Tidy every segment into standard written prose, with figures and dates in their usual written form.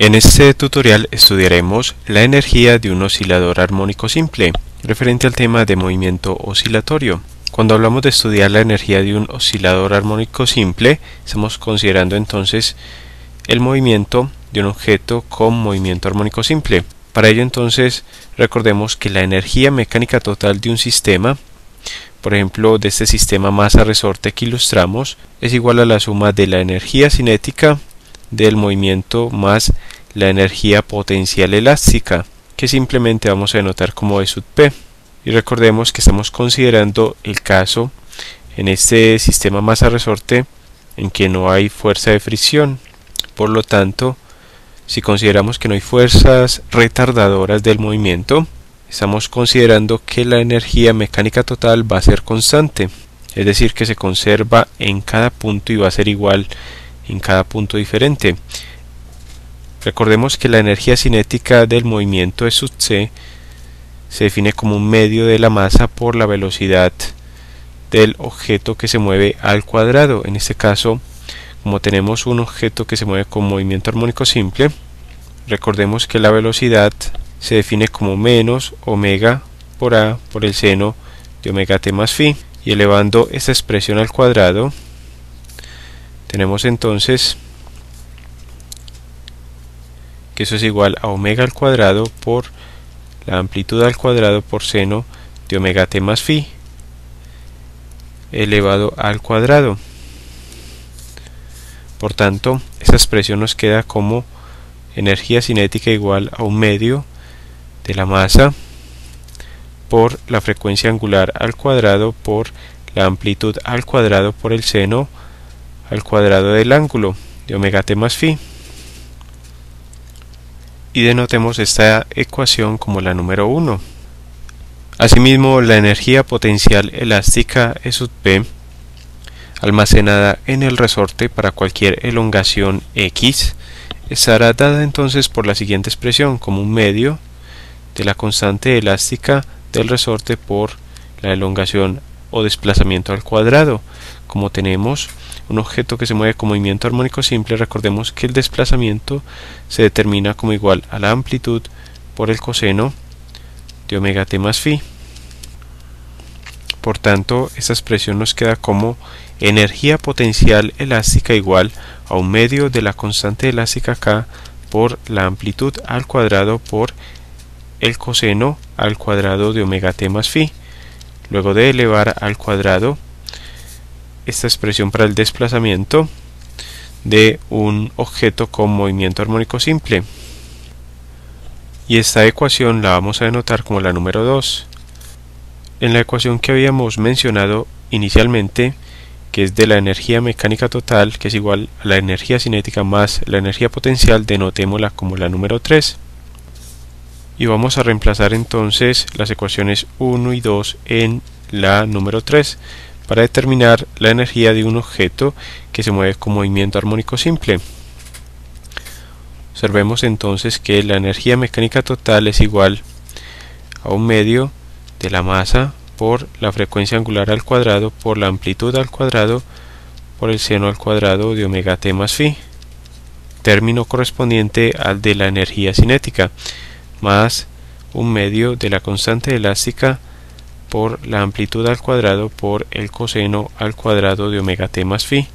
En este tutorial estudiaremos la energía de un oscilador armónico simple, referente al tema de movimiento oscilatorio. Cuando hablamos de estudiar la energía de un oscilador armónico simple, estamos considerando entonces el movimiento de un objeto con movimiento armónico simple. Para ello entonces recordemos que la energía mecánica total de un sistema, por ejemplo de este sistema masa-resorte que ilustramos, es igual a la suma de la energía cinética del movimiento más la energía potencial elástica, que simplemente vamos a denotar como E sub P. Y recordemos que estamos considerando el caso en este sistema masa-resorte en que no hay fuerza de fricción. Por lo tanto, si consideramos que no hay fuerzas retardadoras del movimiento, estamos considerando que la energía mecánica total va a ser constante, es decir, que se conserva en cada punto y va a ser igual en cada punto diferente. Recordemos que la energía cinética del movimiento E sub C se define como un medio de la masa por la velocidad del objeto que se mueve al cuadrado. En este caso, como tenemos un objeto que se mueve con movimiento armónico simple, recordemos que la velocidad se define como menos omega por A por el seno de omega t más phi, y elevando esta expresión al cuadrado tenemos entonces que eso es igual a omega al cuadrado por la amplitud al cuadrado por seno de omega t más phi elevado al cuadrado. Por tanto, esta expresión nos queda como energía cinética igual a un medio de la masa por la frecuencia angular al cuadrado por la amplitud al cuadrado por el seno al cuadrado del ángulo de omega t más phi. Y denotemos esta ecuación como la número 1. Asimismo, la energía potencial elástica E sub P almacenada en el resorte para cualquier elongación x estará dada entonces por la siguiente expresión como un medio de la constante elástica del resorte por la elongación o desplazamiento al cuadrado. Como tenemos un objeto que se mueve con movimiento armónico simple, recordemos que el desplazamiento se determina como igual a la amplitud por el coseno de omega t más phi. Por tanto, esta expresión nos queda como energía potencial elástica igual a un medio de la constante elástica K por la amplitud al cuadrado por el coseno al cuadrado de omega t más phi. Luego de elevar al cuadrado esta expresión para el desplazamiento de un objeto con movimiento armónico simple. Y esta ecuación la vamos a denotar como la número 2. En la ecuación que habíamos mencionado inicialmente, que es de la energía mecánica total, que es igual a la energía cinética más la energía potencial, denotémosla como la número 3. Y vamos a reemplazar entonces las ecuaciones 1 y 2 en la número 3 para determinar la energía de un objeto que se mueve con movimiento armónico simple. Observemos entonces que la energía mecánica total es igual a un medio de la masa por la frecuencia angular al cuadrado por la amplitud al cuadrado por el seno al cuadrado de omega t más phi, término correspondiente al de la energía cinética, más un medio de la constante elástica por la amplitud al cuadrado por el coseno al cuadrado de omega t más phi,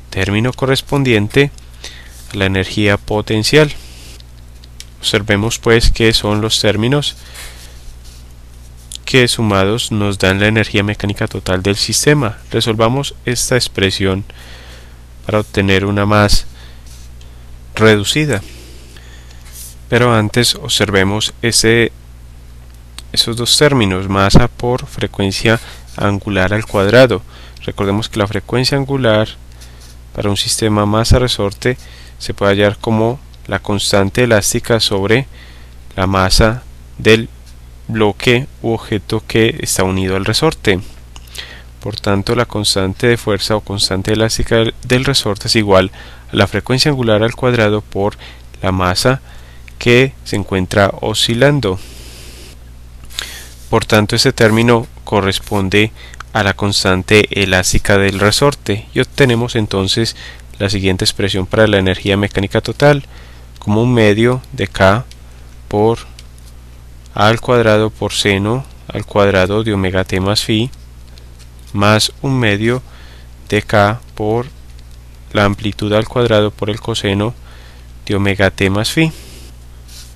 término correspondiente a la energía potencial. Observemos pues que son los términos que sumados nos dan la energía mecánica total del sistema. Resolvamos esta expresión para obtener una más reducida. Pero antes observemos esos dos términos, masa por frecuencia angular al cuadrado. Recordemos que la frecuencia angular para un sistema masa-resorte se puede hallar como la constante elástica sobre la masa del bloque u objeto que está unido al resorte. Por tanto, la constante de fuerza o constante elástica del resorte es igual a la frecuencia angular al cuadrado por la masa que se encuentra oscilando. Por tanto, este término corresponde a la constante elástica del resorte y obtenemos entonces la siguiente expresión para la energía mecánica total como 1/2 de K por A al cuadrado por seno al cuadrado de omega t más phi más 1/2 de K por la amplitud al cuadrado por el coseno de omega t más phi.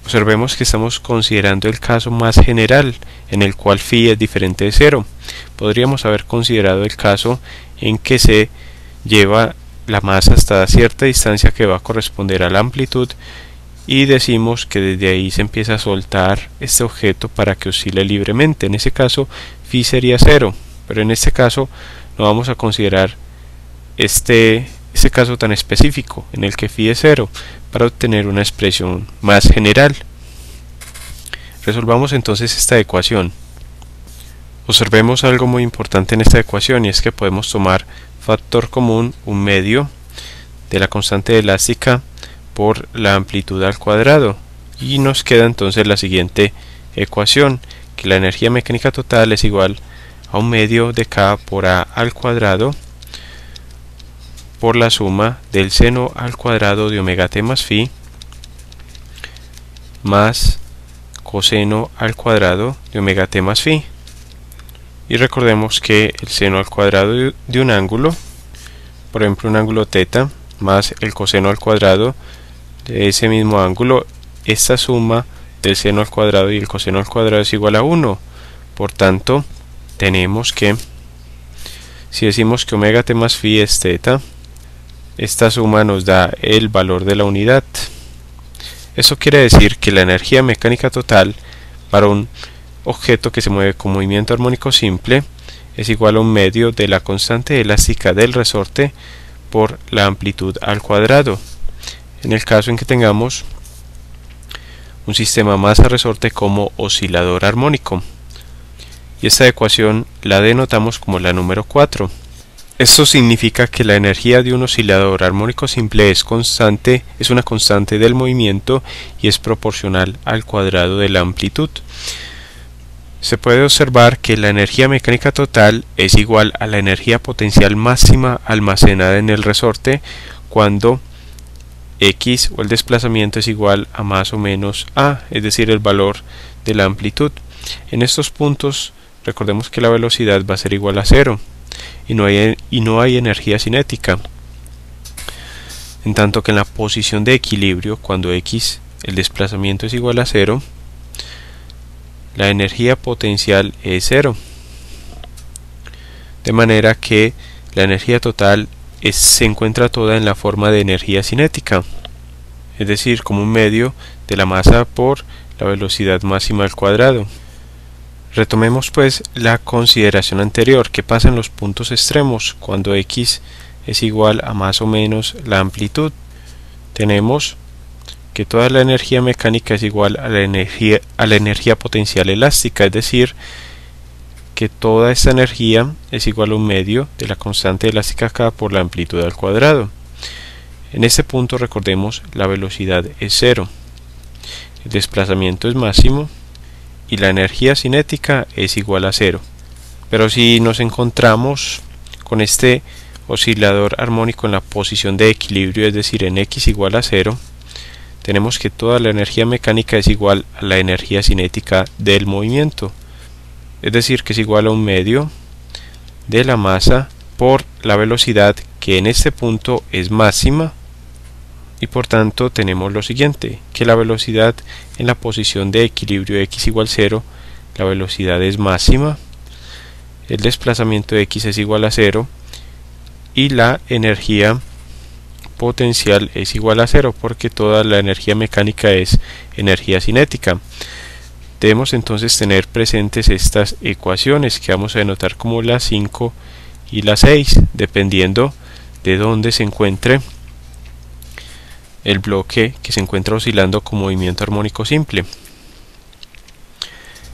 Observemos que estamos considerando el caso más general, en el cual phi es diferente de 0. Podríamos haber considerado el caso en que se lleva la masa hasta cierta distancia que va a corresponder a la amplitud y decimos que desde ahí se empieza a soltar este objeto para que oscile libremente. En ese caso phi sería 0, pero en este caso no vamos a considerar este caso tan específico en el que phi es 0 para obtener una expresión más general. Resolvamos entonces esta ecuación. Observemos algo muy importante en esta ecuación, y es que podemos tomar factor común 1/2 de la constante elástica por la amplitud al cuadrado, y nos queda entonces la siguiente ecuación, que la energía mecánica total es igual a 1/2 de K por A al cuadrado por la suma del seno al cuadrado de omega t más phi más coseno al cuadrado de omega t más phi. Y recordemos que el seno al cuadrado de un ángulo, por ejemplo un ángulo θ, más el coseno al cuadrado de ese mismo ángulo, esta suma del seno al cuadrado y el coseno al cuadrado es igual a 1. Por tanto, tenemos que, si decimos que omega t más phi es θ, esta suma nos da el valor de la unidad. Eso quiere decir que la energía mecánica total para un objeto que se mueve con movimiento armónico simple es igual a 1/2 de la constante elástica del resorte por la amplitud al cuadrado, en el caso en que tengamos un sistema masa-resorte como oscilador armónico. Y esta ecuación la denotamos como la número 4. Esto significa que la energía de un oscilador armónico simple es una constante del movimiento y es proporcional al cuadrado de la amplitud. Se puede observar que la energía mecánica total es igual a la energía potencial máxima almacenada en el resorte cuando X o el desplazamiento es igual a más o menos A, es decir, el valor de la amplitud. En estos puntos recordemos que la velocidad va a ser igual a 0. Y no hay energía cinética, en tanto que en la posición de equilibrio, cuando X, el desplazamiento es igual a 0, la energía potencial es 0, de manera que la energía total se encuentra toda en la forma de energía cinética, es decir, como 1/2 de la masa por la velocidad máxima al cuadrado. Retomemos pues la consideración anterior. ¿Qué pasa en los puntos extremos cuando X es igual a más o menos la amplitud? Tenemos que toda la energía mecánica es igual a la energía potencial elástica, es decir, que toda esta energía es igual a 1/2 de la constante elástica K por la amplitud al cuadrado. En este punto recordemos la velocidad es 0, el desplazamiento es máximo y la energía cinética es igual a 0. Pero si nos encontramos con este oscilador armónico en la posición de equilibrio, es decir, en X igual a 0, tenemos que toda la energía mecánica es igual a la energía cinética del movimiento, es decir, que es igual a 1/2 de la masa por la velocidad, que en este punto es máxima. Y por tanto tenemos lo siguiente, que la velocidad en la posición de equilibrio X igual 0, la velocidad es máxima, el desplazamiento de X es igual a 0 y la energía potencial es igual a 0, porque toda la energía mecánica es energía cinética. Debemos entonces tener presentes estas ecuaciones que vamos a denotar como la 5 y la 6, dependiendo de dónde se encuentre el bloque que se encuentra oscilando con movimiento armónico simple.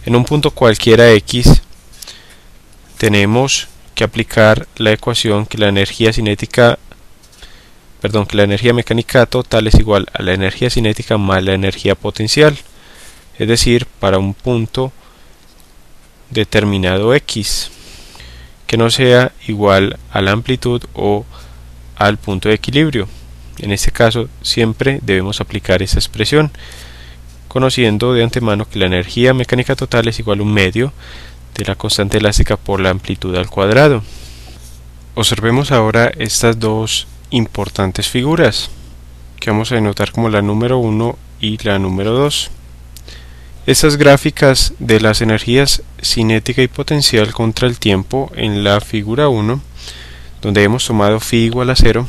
En un punto cualquiera X tenemos que aplicar la ecuación que la energía mecánica total es igual a la energía cinética más la energía potencial, es decir, para un punto determinado X que no sea igual a la amplitud o al punto de equilibrio. En este caso siempre debemos aplicar esa expresión, conociendo de antemano que la energía mecánica total es igual a un medio de la constante elástica por la amplitud al cuadrado. Observemos ahora estas dos importantes figuras que vamos a denotar como la número 1 y la número 2. Estas gráficas de las energías cinética y potencial contra el tiempo en la figura 1, donde hemos tomado phi igual a 0,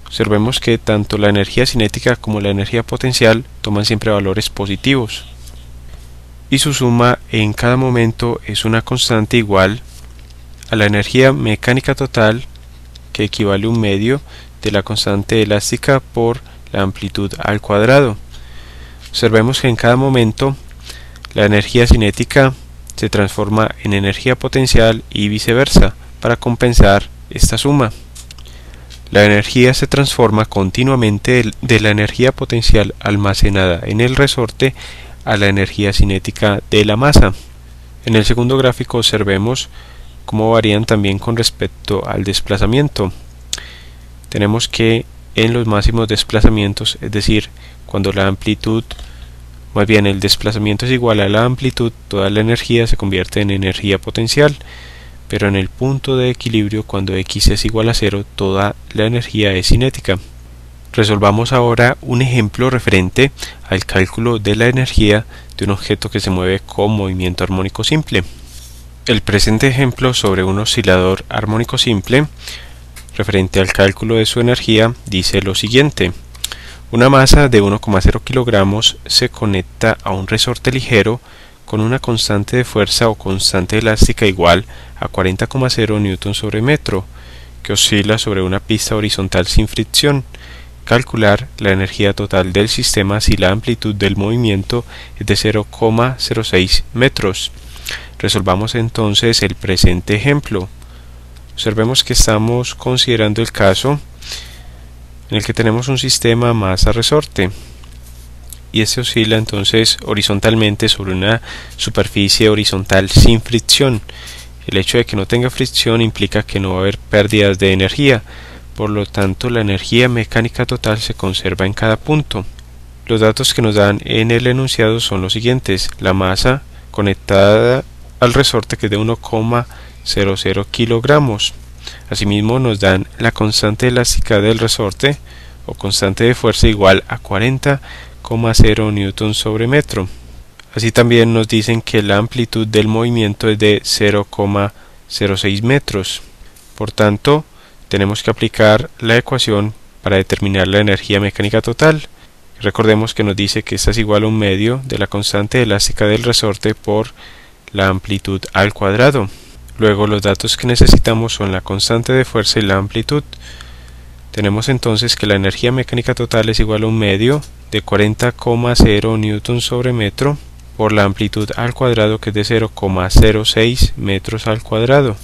observemos que tanto la energía cinética como la energía potencial toman siempre valores positivos y su suma en cada momento es una constante igual a la energía mecánica total, que equivale a un medio de la constante elástica por la amplitud al cuadrado. Observemos que en cada momento la energía cinética se transforma en energía potencial y viceversa para compensar esta suma. La energía se transforma continuamente de la energía potencial almacenada en el resorte a la energía cinética de la masa. En el segundo gráfico observemos cómo varían también con respecto al desplazamiento. Tenemos que en los máximos desplazamientos, es decir, cuando la amplitud, más bien el desplazamiento es igual a la amplitud, toda la energía se convierte en energía potencial, pero en el punto de equilibrio, cuando x es igual a 0, toda la energía es cinética. Resolvamos ahora un ejemplo referente al cálculo de la energía de un objeto que se mueve con movimiento armónico simple. El presente ejemplo sobre un oscilador armónico simple, referente al cálculo de su energía, dice lo siguiente. Una masa de 1,0 kilogramos se conecta a un resorte ligero con una constante de fuerza o constante elástica igual a 40,0 newton sobre metro, que oscila sobre una pista horizontal sin fricción. Calcular la energía total del sistema si la amplitud del movimiento es de 0,06 metros. Resolvamos entonces el presente ejemplo. Observemos que estamos considerando el caso en el que tenemos un sistema masa-resorte y este oscila entonces horizontalmente sobre una superficie horizontal sin fricción. El hecho de que no tenga fricción implica que no va a haber pérdidas de energía, por lo tanto la energía mecánica total se conserva en cada punto. Los datos que nos dan en el enunciado son los siguientes: la masa conectada al resorte, que es de 1,00 kilogramos. Asimismo nos dan la constante elástica del resorte o constante de fuerza igual a 40,0 newton sobre metro. Así también nos dicen que la amplitud del movimiento es de 0,06 metros. Por tanto, tenemos que aplicar la ecuación para determinar la energía mecánica total. Recordemos que nos dice que esta es igual a un medio de la constante elástica del resorte por la amplitud al cuadrado. Luego los datos que necesitamos son la constante de fuerza y la amplitud. Tenemos entonces que la energía mecánica total es igual a un medio de 40,0 newton sobre metro por la amplitud al cuadrado, que es de 0,06 metros al cuadrado.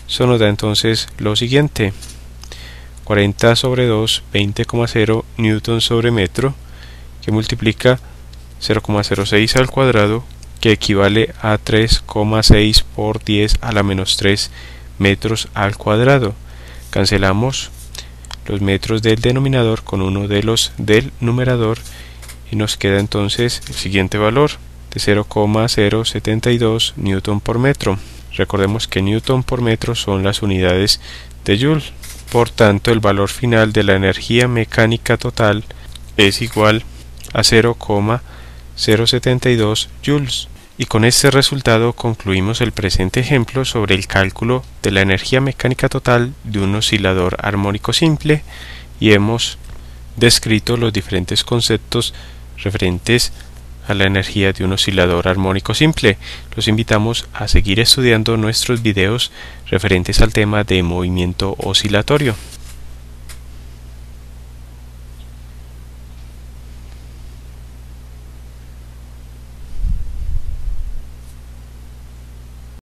Eso nos da entonces lo siguiente: 40 sobre 2, 20,0 newton sobre metro, que multiplica 0,06 al cuadrado, que equivale a 3,6 por 10 a la menos 3 metros al cuadrado. Cancelamos los metros del denominador con uno de los del numerador y nos queda entonces el siguiente valor de 0,072 newton por metro. Recordemos que newton por metro son las unidades de joule. Por tanto, el valor final de la energía mecánica total es igual a 0,072 joules. Y con este resultado concluimos el presente ejemplo sobre el cálculo de la energía mecánica total de un oscilador armónico simple, y hemos descrito los diferentes conceptos referentes a la energía de un oscilador armónico simple. Los invitamos a seguir estudiando nuestros videos referentes al tema de movimiento oscilatorio.